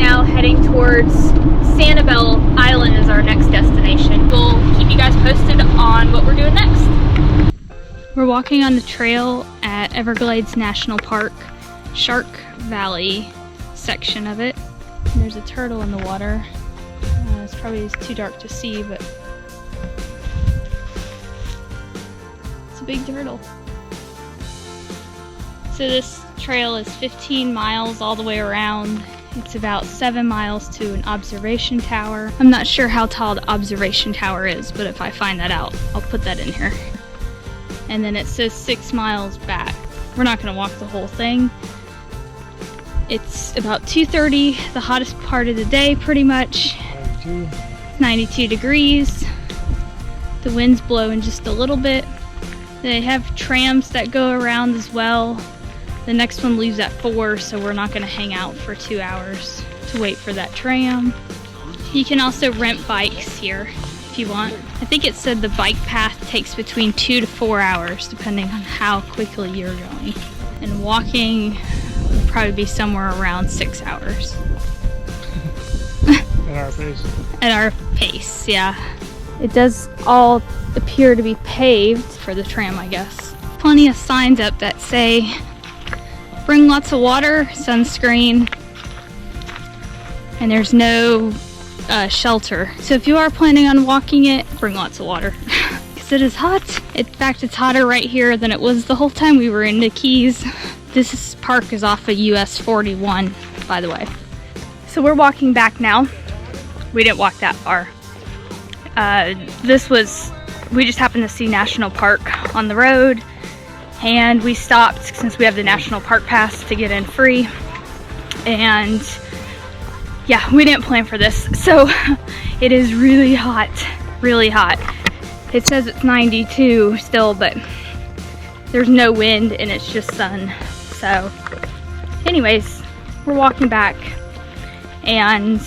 now heading towards Sanibel Island is our next destination. We'll keep you guys posted on what we're doing next. We're walking on the trail at Everglades National Park, Shark Valley section of it. There's a turtle in the water. It's probably too dark to see, but it's a big turtle. So this trail is 15 miles all the way around. It's about 7 miles to an observation tower. I'm not sure how tall the observation tower is, but if I find that out, I'll put that in here. And then it says 6 miles back. We're not gonna walk the whole thing. It's about 2:30, the hottest part of the day pretty much. 92 degrees. The wind's blowing just a little bit. They have trams that go around as well. The next one leaves at 4, so we're not gonna hang out for 2 hours to wait for that tram. You can also rent bikes here if you want. I think it said the bike path takes between 2 to 4 hours depending on how quickly you're going. And walking would probably be somewhere around 6 hours. At our pace. At our pace, yeah. It does all appear to be paved for the tram, I guess. Plenty of signs up that say, bring lots of water, sunscreen, and there's no shelter. So if you are planning on walking it, bring lots of water. Because it is hot. In fact, it's hotter right here than it was the whole time we were in the Keys. This park is off of US 41, by the way. So we're walking back now. We didn't walk that far. We just happened to see National Park on the road, and we stopped since we have the National Park Pass to get in free. And yeah, we didn't plan for this. So it is really hot, really hot. It says it's 92 still, but there's no wind and it's just sun. So anyways, we're walking back, and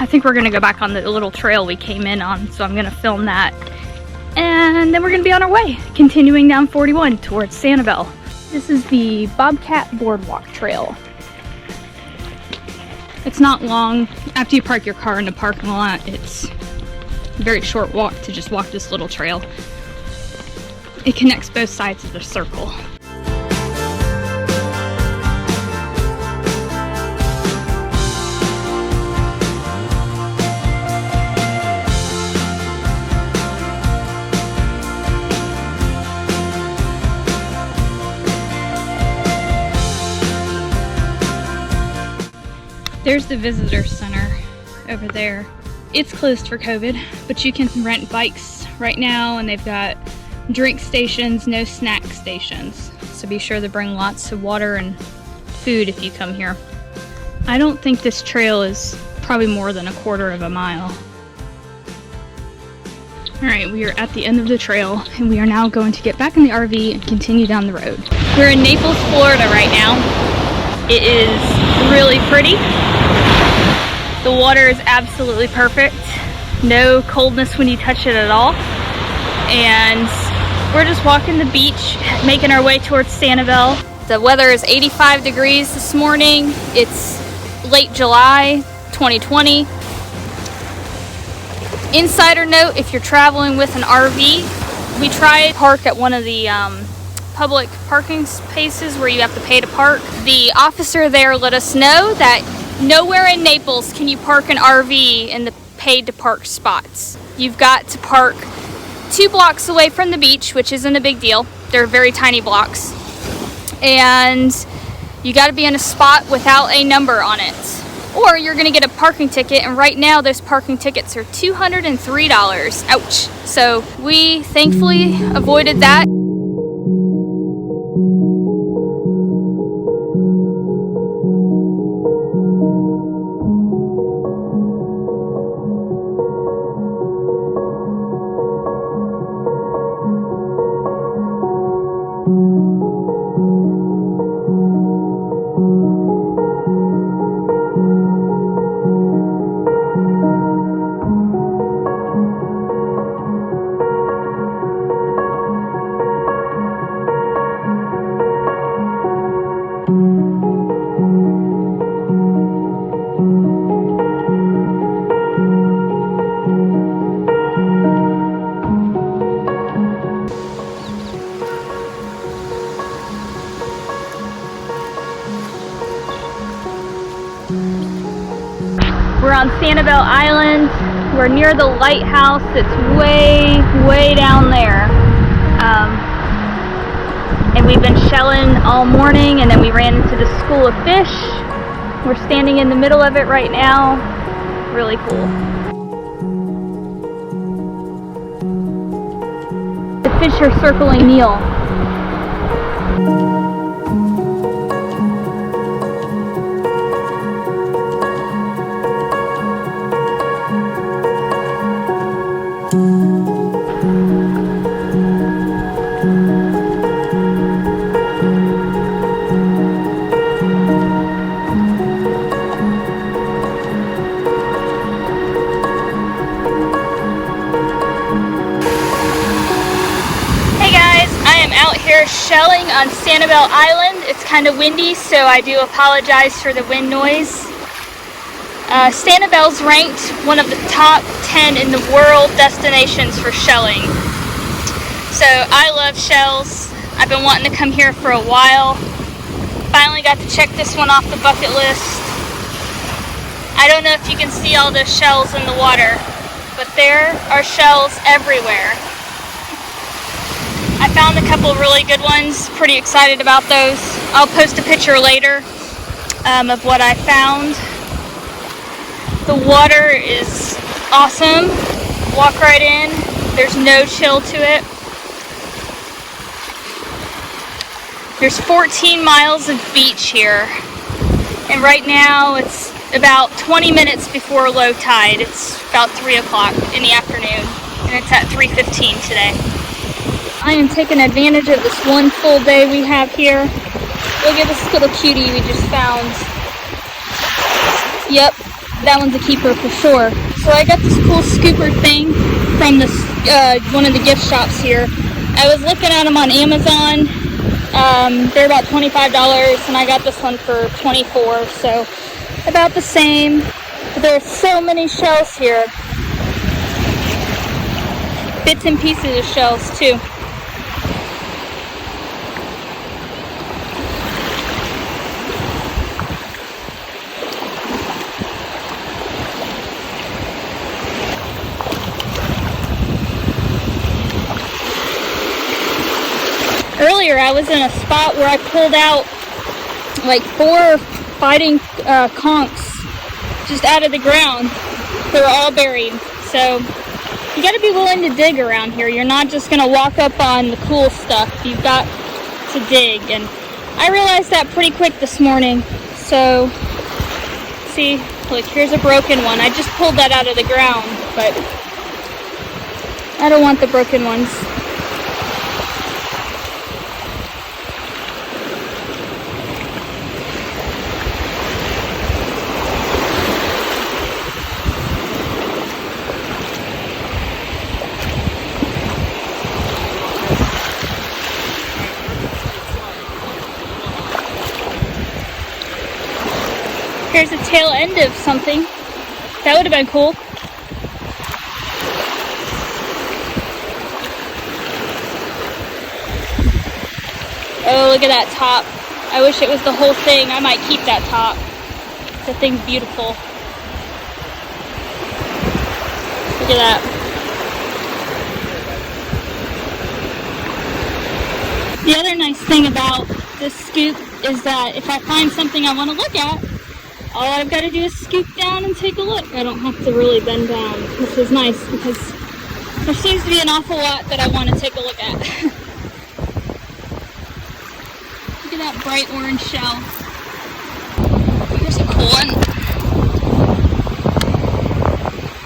I think we're gonna go back on the little trail we came in on, so I'm gonna film that. And then we're gonna be on our way, continuing down 41 towards Sanibel. This is the Bobcat Boardwalk Trail. It's not long. After you park your car in the parking lot, it's a very short walk to just walk this little trail. It connects both sides of the circle. There's the visitor center over there. It's closed for COVID, but you can rent bikes right now, and they've got drink stations, no snack stations. So be sure to bring lots of water and food if you come here. I don't think this trail is probably more than 1/4 of a mile. All right, we are at the end of the trail, and we are now going to get back in the RV and continue down the road. We're in Naples, Florida right now. It is really pretty. The water is absolutely perfect. No coldness when you touch it at all. And we're just walking the beach, making our way towards Sanibel. The weather is 85 degrees this morning. It's late July 2020. Insider note, if you're traveling with an RV, we tried to park at one of the public parking spaces where you have to pay to park. The officer there let us know that nowhere in Naples can you park an RV in the paid to park spots. You've got to park 2 blocks away from the beach, which isn't a big deal. They're very tiny blocks. And you got to be in a spot without a number on it, or you're gonna get a parking ticket. And right now those parking tickets are $203. Ouch. So we thankfully avoided that. Sanibel Island. We're near the lighthouse. It's way down there. And we've been shelling all morning, and then we ran into the school of fish. We're standing in the middle of it right now. Really cool. The fish are circling Neil. Shelling on Sanibel Island. It's kind of windy, so I do apologize for the wind noise. Sanibel's ranked one of the top 10 in the world destinations for shelling. So I love shells. I've been wanting to come here for a while. Finally got to check this one off the bucket list. I don't know if you can see all those shells in the water, but there are shells everywhere. I found a couple really good ones, pretty excited about those. I'll post a picture later of what I found. The water is awesome. Walk right in, there's no chill to it. There's 14 miles of beach here, and right now it's about 20 minutes before low tide. It's about 3 o'clock in the afternoon, and it's at 3:15 today. I am taking advantage of this one full day we have here. Look at this little cutie we just found. Yep, that one's a keeper for sure. So I got this cool scooper thing from this one of the gift shops here. I was looking at them on Amazon. They're about $25, and I got this one for $24, so about the same. But there are so many shells here. Bits and pieces of shells too. Earlier I was in a spot where I pulled out like 4 fighting conchs just out of the ground. They were all buried. So you got to be willing to dig around here. You're not just going to walk up on the cool stuff. You've got to dig. And I realized that pretty quick this morning. So see, look, here's a broken one. I just pulled that out of the ground, but I don't want the broken ones. Here's the tail end of something. That would have been cool. Oh, look at that top. I wish it was the whole thing. I might keep that top. The thing's beautiful. Look at that. The other nice thing about this scoop is that if I find something I want to look at, all I've got to do is scoop down and take a look. I don't have to really bend down, which is nice because there seems to be an awful lot that I want to take a look at. Look at that bright orange shell. Here's a cool one.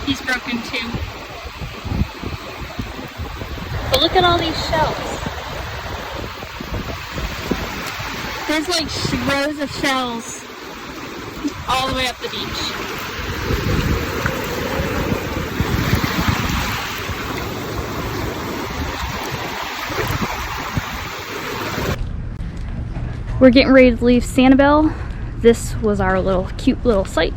He's broken too. But look at all these shells. There's like rows of shells all the way up the beach. We're getting ready to leave Sanibel. This was our cute little site.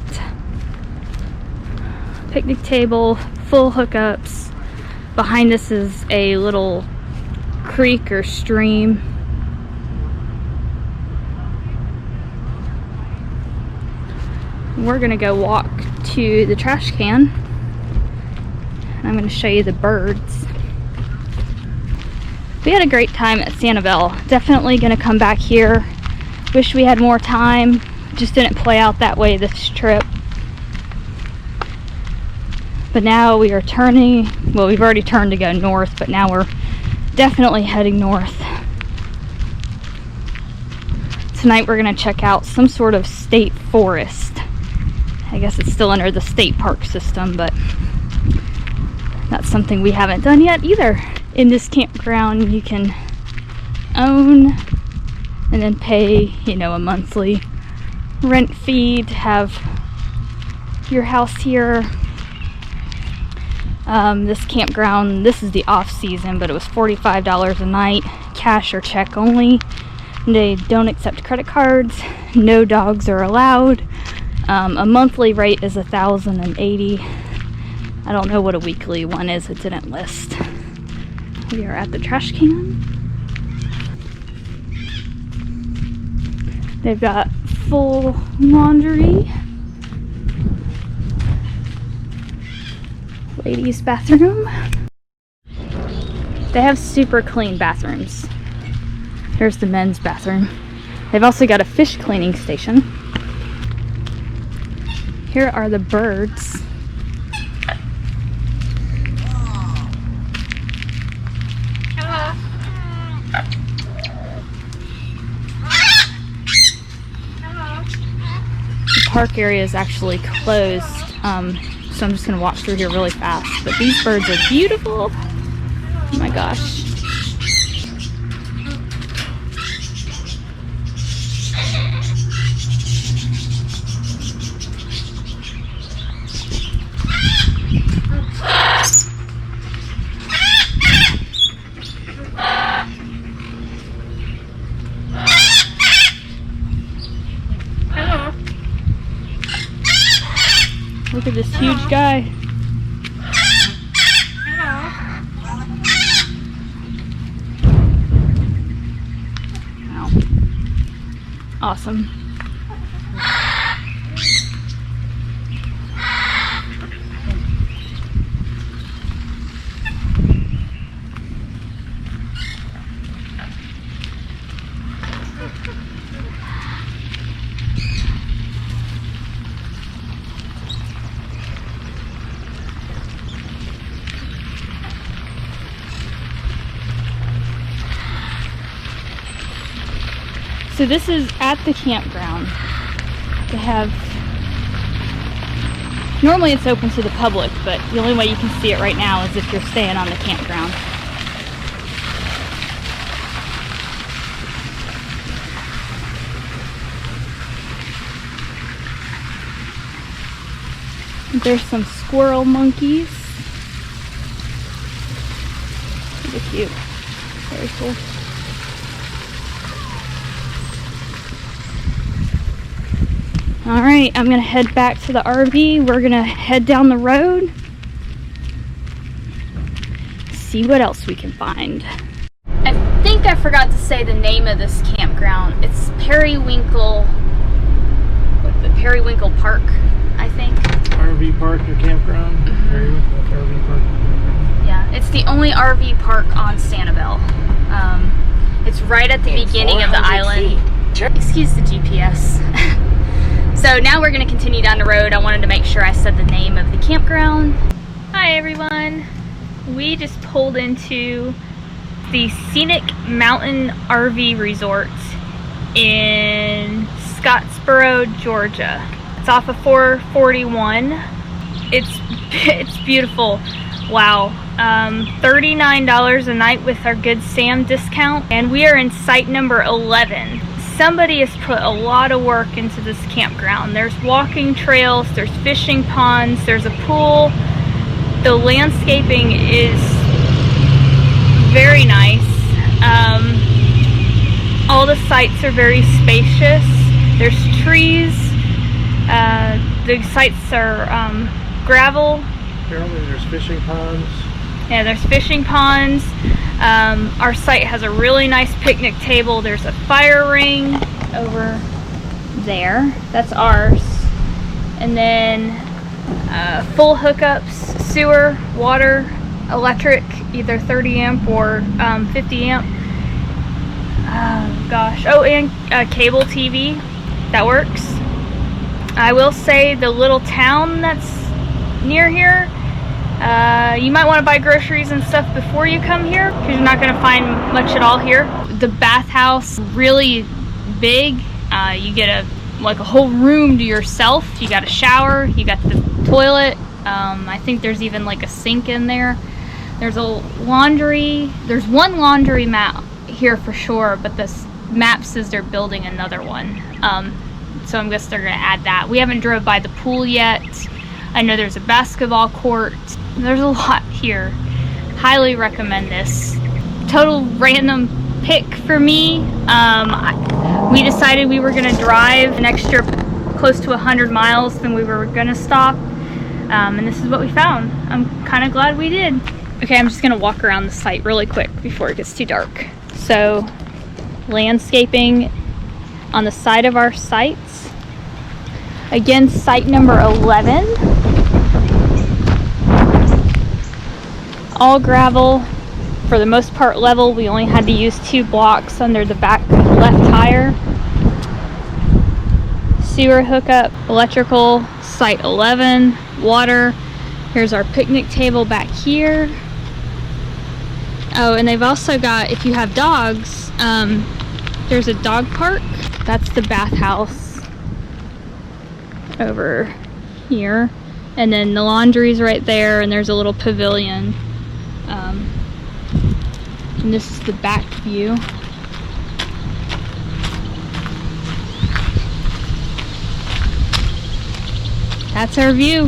Picnic table, full hookups. Behind us is a little creek or stream. We're gonna go walk to the trash can. I'm going to show you the birds. We had a great time at Sanibel. Definitely going to come back here. Wish we had more time. Just didn't play out that way this trip. But now we are turning, well, we've already turned to go north, but now we're definitely heading north. Tonight we're going to check out some sort of state forest. I guess it's still under the state park system, but that's something we haven't done yet either. In this campground, you can own and then pay, you know, a monthly rent fee to have your house here. This campground, this is the off season, but it was $45 a night, cash or check only. They don't accept credit cards. No dogs are allowed. A monthly rate is $1,080. I don't know what a weekly one is. It didn't list. We are at the trash can. They've got full laundry. Ladies' bathroom. They have super clean bathrooms. Here's the men's bathroom. They've also got a fish cleaning station. Here are the birds. The park area is actually closed. So I'm just going to walk through here really fast. But these birds are beautiful. Oh my gosh. Look at this huge guy. Wow. Awesome. So this is at the campground. They have, normally it's open to the public, but the only way you can see it right now is if you're staying on the campground. There's some squirrel monkeys. Really cute. Very cool. Alright, I'm going to head back to the RV. We're going to head down the road. See what else we can find. I think I forgot to say the name of this campground. It's Periwinkle. What's it? Periwinkle Park, I think. RV park or campground? Mm-hmm. Periwinkle RV park or campground. Yeah, it's the only RV park on Sanibel. It's right at the beginning of the island. Excuse the GPS. So now we're going to continue down the road. I wanted to make sure I said the name of the campground. Hi everyone. We just pulled into the Scenic Mountain RV Resort in Scottsboro, Georgia. It's off of 441. It's beautiful. Wow. $39 a night with our Good Sam discount. And we are in site number 11. Somebody has put a lot of work into this campground. There's walking trails, there's fishing ponds, there's a pool. The landscaping is very nice. All the sites are very spacious. There's trees. The sites are gravel. Apparently there's fishing ponds. Yeah, there's fishing ponds. Our site has a really nice picnic table. There's a fire ring over there. That's ours. And then full hookups, sewer, water, electric, either 30 amp or 50 amp. Oh gosh. Oh, and cable TV. That works. I will say the little town that's near here, you might want to buy groceries and stuff before you come here because you're not going to find much at all here. The bathhouse, really big. You get a whole room to yourself. You got a shower, you got the toilet. I think there's even like a sink in there. There's a laundry. There's one laundry mat here for sure, but this map says they're building another one. So I guess they're gonna add that. We haven't drove by the pool yet. I know there's a basketball court. There's a lot here. Highly recommend this. Total random pick for me. We decided we were gonna drive an extra close to 100 miles than we were gonna stop. And this is what we found. I'm kind of glad we did. Okay, I'm just gonna walk around the site really quick before it gets too dark. So, landscaping on the side of our sites. Again, site number 11. All gravel, for the most part level. We only had to use 2 blocks under the back left tire. Sewer hookup, electrical, site 11, water. Here's our picnic table back here. Oh, and they've also got, if you have dogs, there's a dog park. That's the bathhouse over here. And then the laundry's right there, and there's a little pavilion. And this is the back view. That's our view.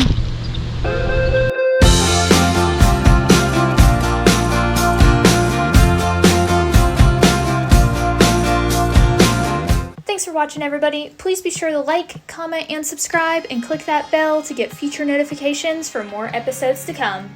Thanks for watching, everybody. Please be sure to like, comment, and subscribe, and click that bell to get future notifications for more episodes to come.